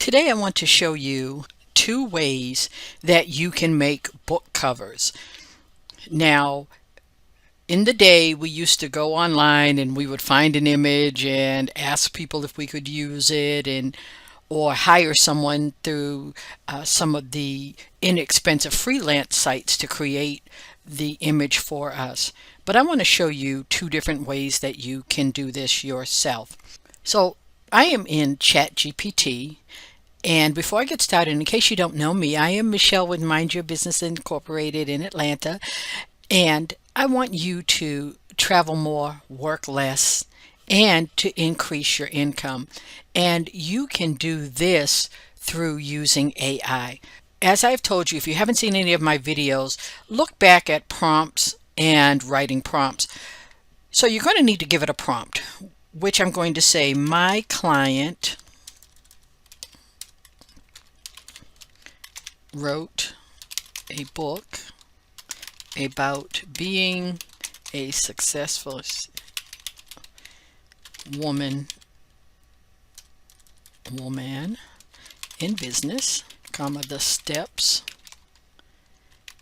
Today I want to show you two ways that you can make book covers. Now, in the day, we used to go online and we would find an image and ask people if we could use it, and or hire someone through some of the inexpensive freelance sites to create the image for us. But I want to show you two different ways that you can do this yourself. So I am in Chatgpt. And before I get started, in case you don't know me, I am Michelle with Mind Your Business Incorporated in Atlanta. And I want you to travel more, work less, and to increase your income. And you can do this through using AI. As I've told you, if you haven't seen any of my videos, look back at prompts and writing prompts. So you're going to need to give it a prompt, which I'm going to say, my client wrote a book about being a successful woman in business, comma, the steps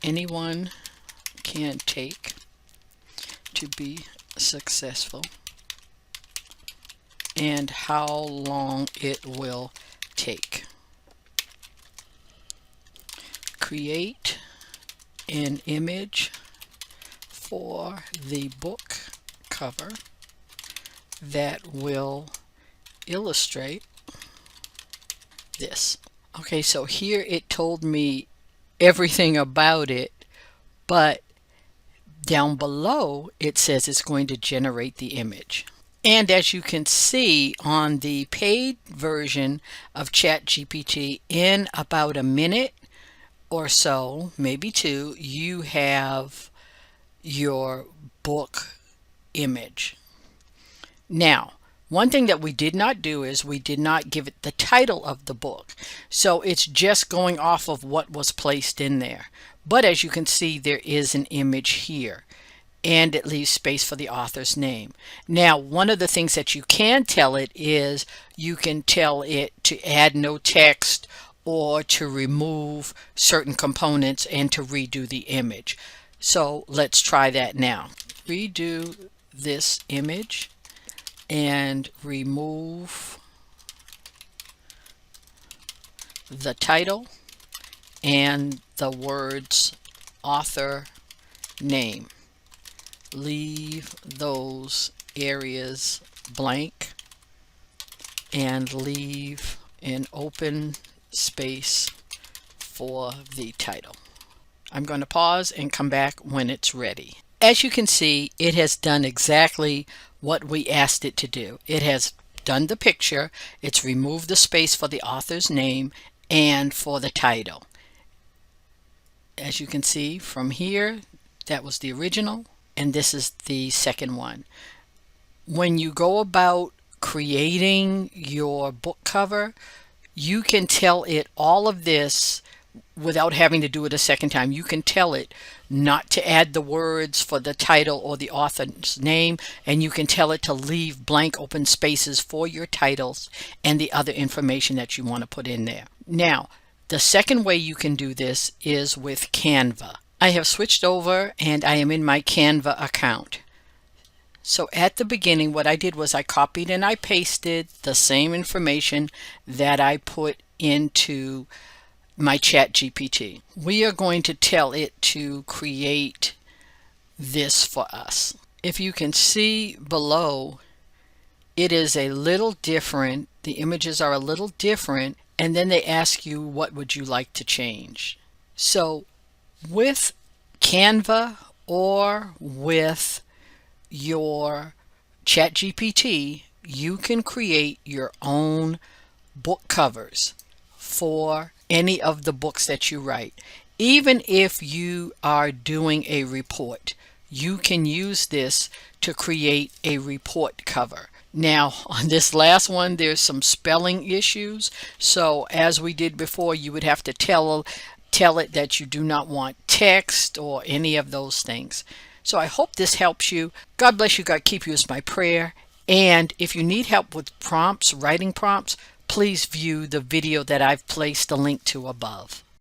anyone can take to be successful and how long it will take. Create an image for the book cover that will illustrate this. Okay, so here it told me everything about it, but down below it says it's going to generate the image. And as you can see on the paid version of ChatGPT, in about a minute or so, maybe two, you have your book image. Now, one thing that we did not do is we did not give it the title of the book. So it's just going off of what was placed in there. But as you can see, there is an image here, and it leaves space for the author's name. Now, one of the things that you can tell it is you can tell it to add no text or to remove certain components and to redo the image. So let's try that now. Redo this image and remove the title and the words author name. Leave those areas blank and leave an open space for the title. I'm going to pause and come back when it's ready. As you can see, it has done exactly what we asked it to do. It has done the picture, it's removed the space for the author's name and for the title. As you can see from here, that was the original, and this is the second one. When you go about creating your book cover, you can tell it all of this without having to do it a second time. You can tell it not to add the words for the title or the author's name, and you can tell it to leave blank open spaces for your titles and the other information that you want to put in there. Now, the second way you can do this is with Canva. I have switched over and I am in my Canva account. So at the beginning, what I did was I copied and I pasted the same information that I put into my ChatGPT. We are going to tell it to create this for us. If you can see below, it is a little different. The images are a little different, and then they ask you what would you like to change. So with Canva or with your ChatGPT, you can create your own book covers for any of the books that you write. Even if you are doing a report, you can use this to create a report cover. Now, on this last one, there's some spelling issues. So as we did before, you would have to tell it that you do not want text or any of those things. So I hope this helps you. God bless you. God keep you is my prayer. And if you need help with prompts, writing prompts, please view the video that I've placed a link to above.